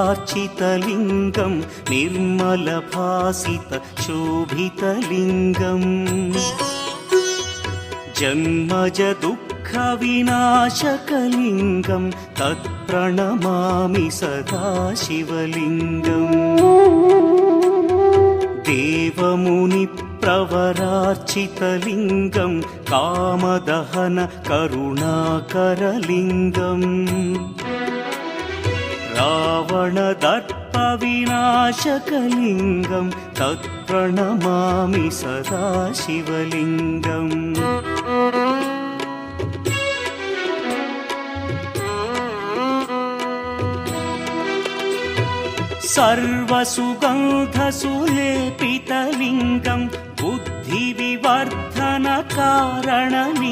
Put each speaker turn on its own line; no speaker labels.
प्रवरार्चितलिङ्गं निर्मलभासितशोभितलिङ्गम् जन्मज दुःखविनाशकलिङ्गं तत्प्रणमामि सदा शिवलिङ्गम् देवमुनिप्रवरार्चितलिङ्गं कामदहन करुणाकरलिङ्गम् रावणदर्पविनाशकलिङ्गं तत्प्रणमामि सदा शिवलिङ्गम् सर्वसुगन्धसुलेपितलिङ्गं बुद्धिविवर्धनकारणलिङ्गम्